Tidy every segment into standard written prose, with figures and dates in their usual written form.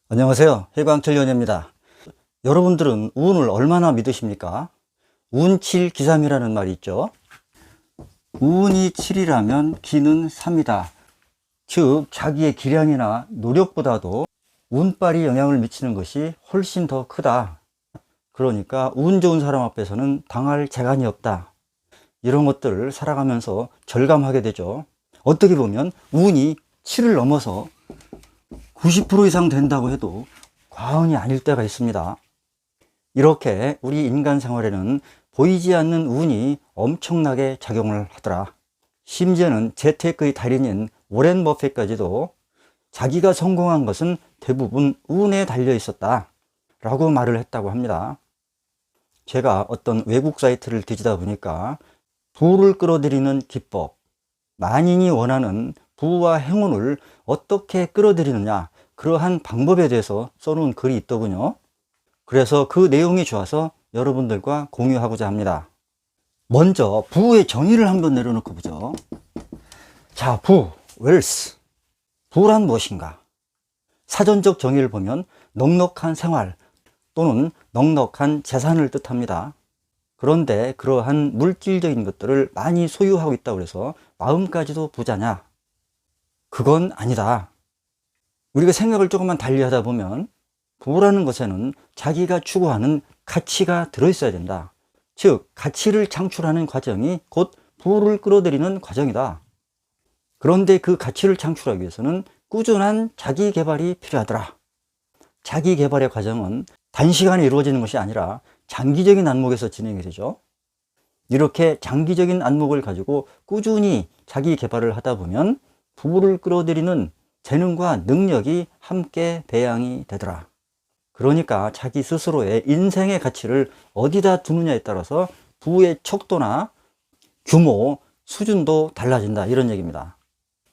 안녕하세요. 해광철연입니다. 여러분들은 운을 얼마나 믿으십니까? 운칠기삼이라는 말이 있죠. 운이 7이라면 기는 3이다. 즉 자기의 기량이나 노력보다도 운빨이 영향을 미치는 것이 훨씬 더 크다. 그러니까 운 좋은 사람 앞에서는 당할 재간이 없다. 이런 것들을 살아가면서 절감하게 되죠. 어떻게 보면 운이 7을 넘어서 90% 이상 된다고 해도 과언이 아닐 때가 있습니다. 이렇게 우리 인간 생활에는 보이지 않는 운이 엄청나게 작용을 하더라. 심지어는 재테크의 달인인 워렌 버핏까지도 자기가 성공한 것은 대부분 운에 달려 있었다 라고 말을 했다고 합니다. 제가 어떤 외국 사이트를 뒤지다 보니까 부를 끌어들이는 기법, 만인이 원하는 부와 행운을 어떻게 끌어들이느냐, 그러한 방법에 대해서 써놓은 글이 있더군요. 그래서 그 내용이 좋아서 여러분들과 공유하고자 합니다. 먼저 부의 정의를 한번 내려놓고 보죠. 자, 부, 웰스. 부란 무엇인가? 사전적 정의를 보면 넉넉한 생활 또는 넉넉한 재산을 뜻합니다. 그런데 그러한 물질적인 것들을 많이 소유하고 있다고 해서 마음까지도 부자냐? 그건 아니다. 우리가 생각을 조금만 달리 하다 보면 부라는 것에는 자기가 추구하는 가치가 들어있어야 된다. 즉 가치를 창출하는 과정이 곧 부를 끌어들이는 과정이다. 그런데 그 가치를 창출하기 위해서는 꾸준한 자기 개발이 필요하더라. 자기 개발의 과정은 단시간에 이루어지는 것이 아니라 장기적인 안목에서 진행이 되죠. 이렇게 장기적인 안목을 가지고 꾸준히 자기 개발을 하다 보면 부를 끌어들이는 재능과 능력이 함께 배양이 되더라. 그러니까 자기 스스로의 인생의 가치를 어디다 두느냐에 따라서 부의 척도나 규모, 수준도 달라진다, 이런 얘기입니다.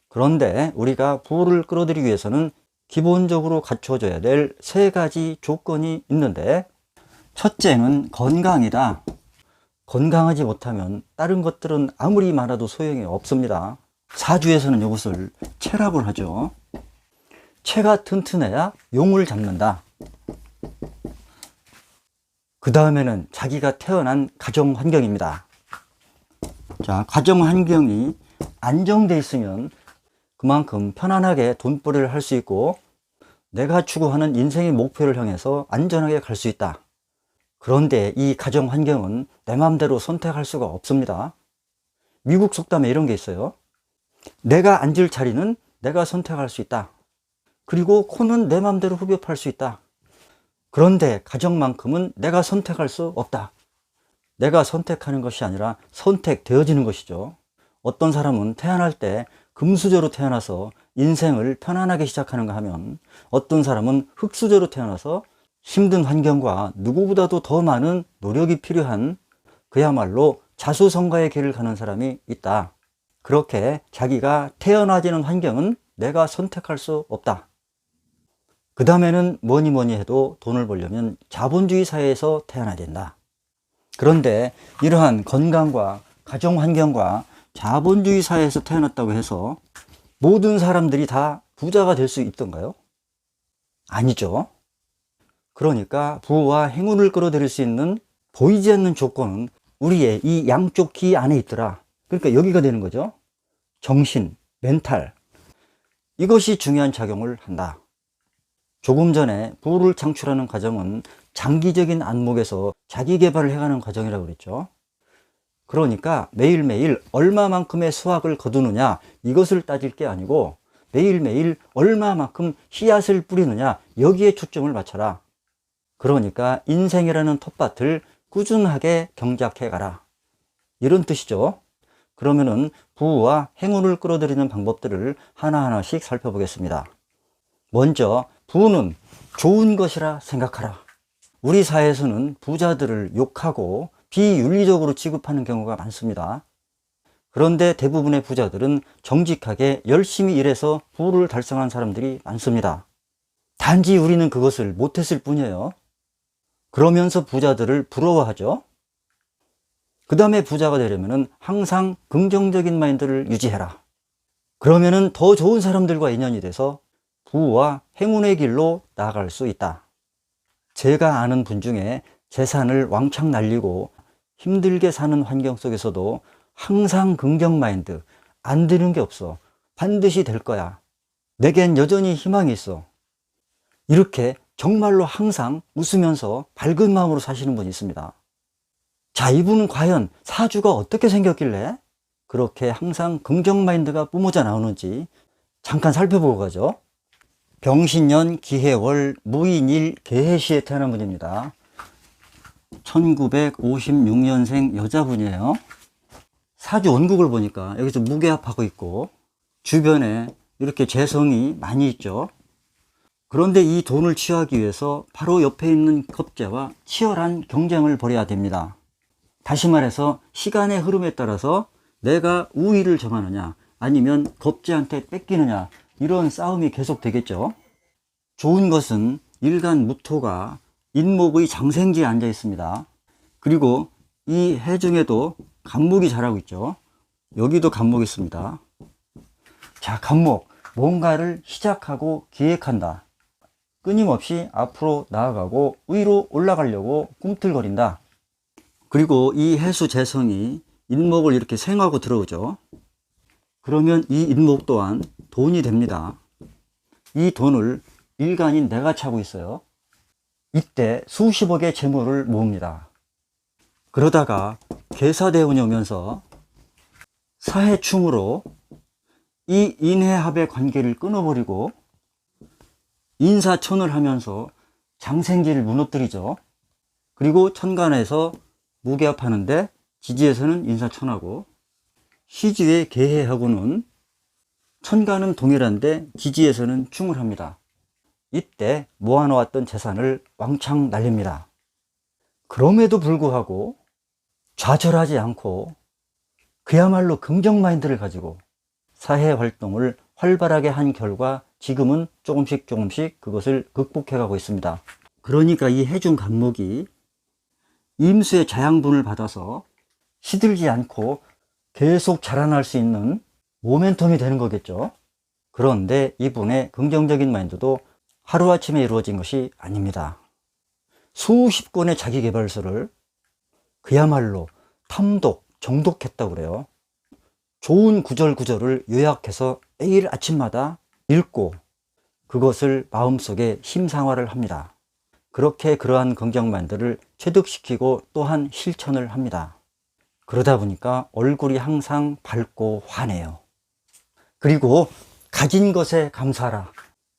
그런데 우리가 부를 끌어들이기 위해서는 기본적으로 갖춰져야 될 3가지 조건이 있는데, 첫째는 건강이다. 건강하지 못하면 다른 것들은 아무리 많아도 소용이 없습니다. 사주에서는 이것을 체라고 하죠. 체가 튼튼해야 용을 잡는다. 그 다음에는 자기가 태어난 가정 환경입니다. 자, 가정 환경이 안정되어 있으면 그만큼 편안하게 돈벌이를 할 수 있고 내가 추구하는 인생의 목표를 향해서 안전하게 갈 수 있다. 그런데 이 가정 환경은 내 마음대로 선택할 수가 없습니다. 미국 속담에 이런 게 있어요. 내가 앉을 자리는 내가 선택할 수 있다. 그리고 코는 내 마음대로 흡입할 수 있다. 그런데 가정만큼은 내가 선택할 수 없다. 내가 선택하는 것이 아니라 선택되어지는 것이죠. 어떤 사람은 태어날 때 금수저로 태어나서 인생을 편안하게 시작하는가 하면, 어떤 사람은 흙수저로 태어나서 힘든 환경과 누구보다도 더 많은 노력이 필요한 그야말로 자수성가의 길을 가는 사람이 있다. 그렇게 자기가 태어나지는 환경은 내가 선택할 수 없다. 그 다음에는 뭐니 해도 돈을 벌려면 자본주의 사회에서 태어나야 된다. 그런데 이러한 건강과 가정 환경과 자본주의 사회에서 태어났다고 해서 모든 사람들이 다 부자가 될 수 있던가요? 아니죠. 그러니까 부와 행운을 끌어들일 수 있는 보이지 않는 조건은 우리의 이 양쪽 귀 안에 있더라. 그러니까 여기가 되는 거죠. 정신, 멘탈, 이것이 중요한 작용을 한다. 조금 전에 부를 창출하는 과정은 장기적인 안목에서 자기 개발을 해가는 과정이라고 그랬죠. 그러니까 매일매일 얼마만큼의 수확을 거두느냐, 이것을 따질 게 아니고 매일매일 얼마만큼 씨앗을 뿌리느냐, 여기에 초점을 맞춰라. 그러니까 인생이라는 텃밭을 꾸준하게 경작해 가라, 이런 뜻이죠. 그러면은 부와 행운을 끌어들이는 방법들을 하나하나씩 살펴보겠습니다. 먼저 부는 좋은 것이라 생각하라. 우리 사회에서는 부자들을 욕하고 비윤리적으로 취급하는 경우가 많습니다. 그런데 대부분의 부자들은 정직하게 열심히 일해서 부를 달성한 사람들이 많습니다. 단지 우리는 그것을 못했을 뿐이에요. 그러면서 부자들을 부러워하죠. 그 다음에 부자가 되려면은 항상 긍정적인 마인드를 유지해라. 그러면은 더 좋은 사람들과 인연이 돼서 부와 행운의 길로 나아갈 수 있다. 제가 아는 분 중에 재산을 왕창 날리고 힘들게 사는 환경 속에서도 항상 긍정 마인드, 안 되는 게 없어. 반드시 될 거야. 내겐 여전히 희망이 있어. 이렇게 정말로 항상 웃으면서 밝은 마음으로 사시는 분이 있습니다. 자, 이분은 과연 사주가 어떻게 생겼길래 그렇게 항상 긍정 마인드가 뿜어져 나오는지 잠깐 살펴보고 가죠. 병신년 기해월 무인일 개해시에 태어난 분입니다. 1956년생 여자분이에요. 사주 원국을 보니까 여기서 무게합하고 있고 주변에 이렇게 재성이 많이 있죠. 그런데 이 돈을 취하기 위해서 바로 옆에 있는 겁재와 치열한 경쟁을 벌여야 됩니다. 다시 말해서 시간의 흐름에 따라서 내가 우위를 점하느냐 아니면 겁재한테 뺏기느냐, 이런 싸움이 계속 되겠죠. 좋은 것은 일간 무토가 인목의 장생지에 앉아 있습니다. 그리고 이 해 중에도 간목이 자라고 있죠. 여기도 간목이 있습니다. 자, 간목, 뭔가를 시작하고 기획한다. 끊임없이 앞으로 나아가고 위로 올라가려고 꿈틀거린다. 그리고 이 해수 재성이 인목을 이렇게 생하고 들어오죠. 그러면 이 인목 또한 돈이 됩니다. 이 돈을 일간인 내가 차고 있어요. 이때 수십억의 재물을 모읍니다. 그러다가 계사대운이 오면서 사해충으로 이 인해합의 관계를 끊어버리고 인사천을 하면서 장생지를 무너뜨리죠. 그리고 천간에서 무게합하는데 지지에서는 인사천하고 시지의 개해하고는 천간은 동일한데 지지에서는 충을 합니다. 이때 모아놓았던 재산을 왕창 날립니다. 그럼에도 불구하고 좌절하지 않고 그야말로 긍정 마인드를 가지고 사회 활동을 활발하게 한 결과 지금은 조금씩 그것을 극복해 가고 있습니다. 그러니까 이 해중 간목이 임수의 자양분을 받아서 시들지 않고 계속 자라날 수 있는 모멘텀이 되는 거겠죠. 그런데 이분의 긍정적인 마인드도 하루아침에 이루어진 것이 아닙니다. 수십 권의 자기계발서를 그야말로 탐독, 정독했다고 그래요. 좋은 구절을 요약해서 매일 아침마다 읽고 그것을 마음속에 심상화를 합니다. 그렇게 그러한 긍정 마인드를 체득시키고 또한 실천을 합니다. 그러다 보니까 얼굴이 항상 밝고 환해요. 그리고 가진 것에 감사하라.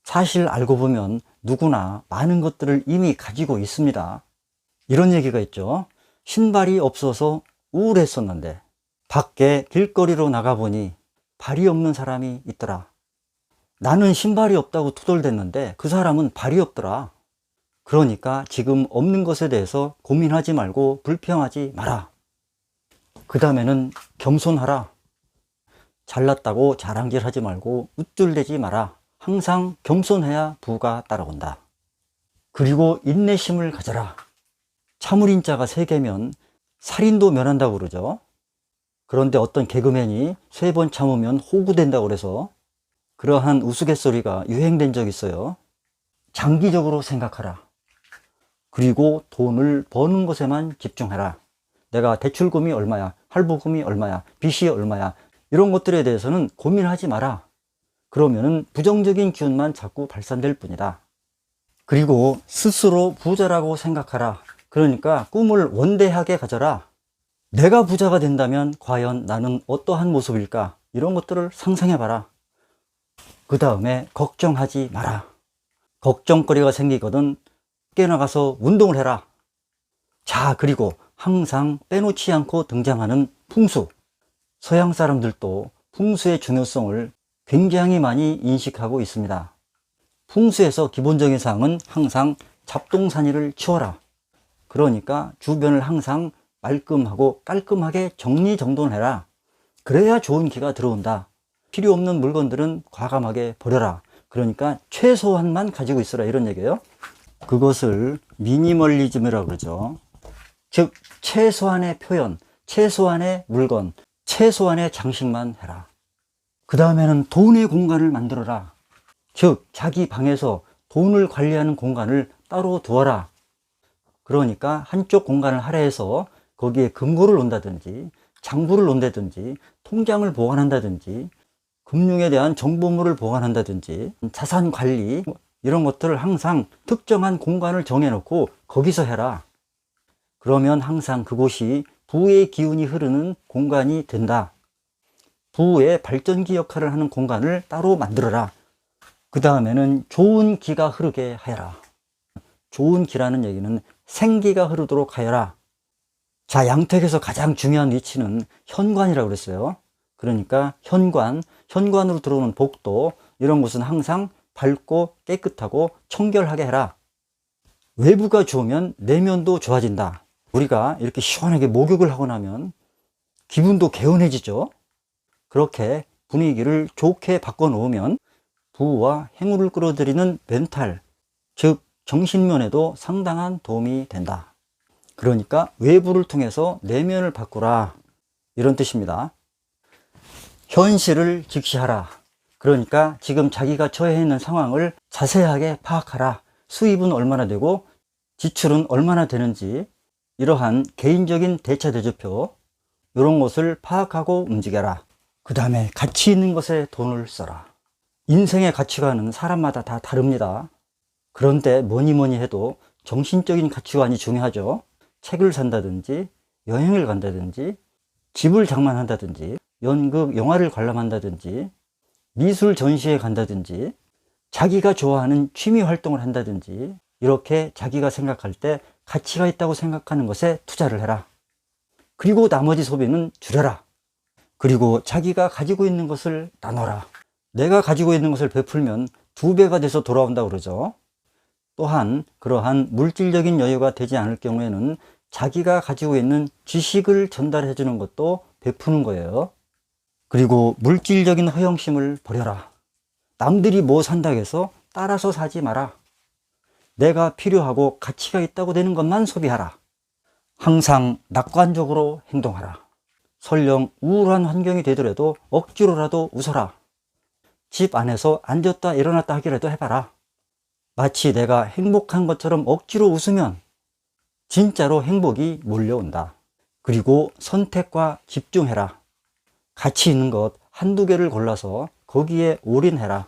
사실 알고 보면 누구나 많은 것들을 이미 가지고 있습니다. 이런 얘기가 있죠. 신발이 없어서 우울했었는데 밖에 길거리로 나가보니 발이 없는 사람이 있더라. 나는 신발이 없다고 투덜댔는데 그 사람은 발이 없더라. 그러니까 지금 없는 것에 대해서 고민하지 말고 불평하지 마라. 그 다음에는 겸손하라. 잘났다고 자랑질하지 말고 우쭐대지 마라. 항상 겸손해야 부가 따라온다. 그리고 인내심을 가져라. 참을인자가 3개면 살인도 면한다고 그러죠. 그런데 어떤 개그맨이 3번 참으면 호구된다고 그래서 그러한 우스갯소리가 유행된 적이 있어요. 장기적으로 생각하라. 그리고 돈을 버는 것에만 집중해라. 내가 대출금이 얼마야, 할부금이 얼마야, 빚이 얼마야, 이런 것들에 대해서는 고민하지 마라. 그러면은 부정적인 기운만 자꾸 발산될 뿐이다. 그리고 스스로 부자라고 생각하라. 그러니까 꿈을 원대하게 가져라. 내가 부자가 된다면 과연 나는 어떠한 모습일까? 이런 것들을 상상해봐라. 그 다음에 걱정하지 마라. 걱정거리가 생기거든 깨나가서 운동을 해라. 자, 그리고 항상 빼놓지 않고 등장하는 풍수. 서양 사람들도 풍수의 중요성을 굉장히 많이 인식하고 있습니다. 풍수에서 기본적인 사항은 항상 잡동사니를 치워라. 그러니까 주변을 항상 말끔하고 깔끔하게 정리정돈해라. 그래야 좋은 기가 들어온다. 필요 없는 물건들은 과감하게 버려라. 그러니까 최소한만 가지고 있어라, 이런 얘기예요. 그것을 미니멀리즘이라고 그러죠. 즉 최소한의 표현, 최소한의 물건, 최소한의 장식만 해라. 그 다음에는 돈의 공간을 만들어라. 즉 자기 방에서 돈을 관리하는 공간을 따로 두어라. 그러니까 한쪽 공간을 할애해서 거기에 금고를 놓는다든지 장부를 놓는다든지 통장을 보관한다든지 금융에 대한 정보물을 보관한다든지 자산 관리 이런 것들을 항상 특정한 공간을 정해놓고 거기서 해라. 그러면 항상 그곳이 부의 기운이 흐르는 공간이 된다. 부의 발전기 역할을 하는 공간을 따로 만들어라. 그 다음에는 좋은 기가 흐르게 하여라. 좋은 기라는 얘기는 생기가 흐르도록 하여라. 자, 양택에서 가장 중요한 위치는 현관이라고 그랬어요. 그러니까 현관으로 들어오는 복도 이런 곳은 항상 밝고 깨끗하고 청결하게 해라. 외부가 좋으면 내면도 좋아진다. 우리가 이렇게 시원하게 목욕을 하고 나면 기분도 개운해지죠. 그렇게 분위기를 좋게 바꿔놓으면 부와 행운을 끌어들이는 멘탈, 즉 정신면에도 상당한 도움이 된다. 그러니까 외부를 통해서 내면을 바꾸라, 이런 뜻입니다. 현실을 직시하라. 그러니까 지금 자기가 처해 있는 상황을 자세하게 파악하라. 수입은 얼마나 되고 지출은 얼마나 되는지 이러한 개인적인 대차대조표 이런 것을 파악하고 움직여라. 그 다음에 가치 있는 것에 돈을 써라. 인생의 가치관은 사람마다 다 다릅니다. 그런데 뭐니 해도 정신적인 가치관이 중요하죠. 책을 산다든지 여행을 간다든지 집을 장만한다든지 연극, 영화를 관람한다든지 미술 전시회 간다든지 자기가 좋아하는 취미 활동을 한다든지 이렇게 자기가 생각할 때 가치가 있다고 생각하는 것에 투자를 해라. 그리고 나머지 소비는 줄여라. 그리고 자기가 가지고 있는 것을 나눠라. 내가 가지고 있는 것을 베풀면 2배가 돼서 돌아온다고 그러죠. 또한 그러한 물질적인 여유가 되지 않을 경우에는 자기가 가지고 있는 지식을 전달해 주는 것도 베푸는 거예요. 그리고 물질적인 허영심을 버려라. 남들이 뭐 산다고 해서 따라서 사지 마라. 내가 필요하고 가치가 있다고 되는 것만 소비하라. 항상 낙관적으로 행동하라. 설령 우울한 환경이 되더라도 억지로라도 웃어라. 집 안에서 앉았다 일어났다 하기라도 해봐라. 마치 내가 행복한 것처럼 억지로 웃으면 진짜로 행복이 몰려온다. 그리고 선택과 집중해라. 가치 있는 것 한두 개를 골라서 거기에 올인해라.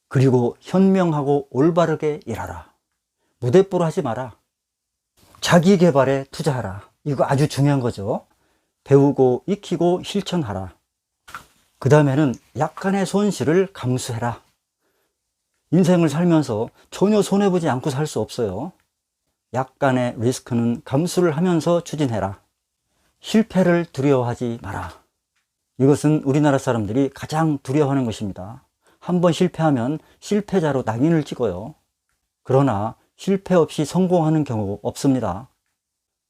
그리고 현명하고 올바르게 일하라. 무대뽀로 하지 마라. 자기 개발에 투자하라. 이거 아주 중요한 거죠. 배우고 익히고 실천하라. 그 다음에는 약간의 손실을 감수해라. 인생을 살면서 전혀 손해보지 않고 살 수 없어요. 약간의 리스크는 감수를 하면서 추진해라. 실패를 두려워하지 마라. 이것은 우리나라 사람들이 가장 두려워하는 것입니다. 한번 실패하면 실패자로 낙인을 찍어요. 그러나 실패 없이 성공하는 경우 없습니다.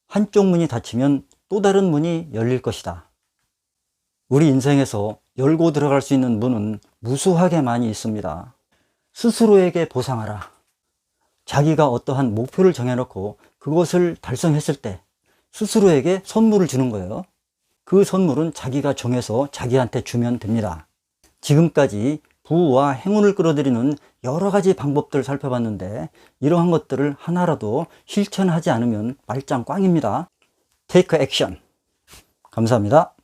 한쪽 문이 닫히면 또 다른 문이 열릴 것이다. 우리 인생에서 열고 들어갈 수 있는 문은 무수하게 많이 있습니다. 스스로에게 보상하라. 자기가 어떠한 목표를 정해놓고 그것을 달성했을 때 스스로에게 선물을 주는 거예요. 그 선물은 자기가 정해서 자기한테 주면 됩니다. 지금까지 부와 행운을 끌어들이는 여러 가지 방법들을 살펴봤는데 이러한 것들을 하나라도 실천하지 않으면 말짱 꽝입니다. Take action. 감사합니다.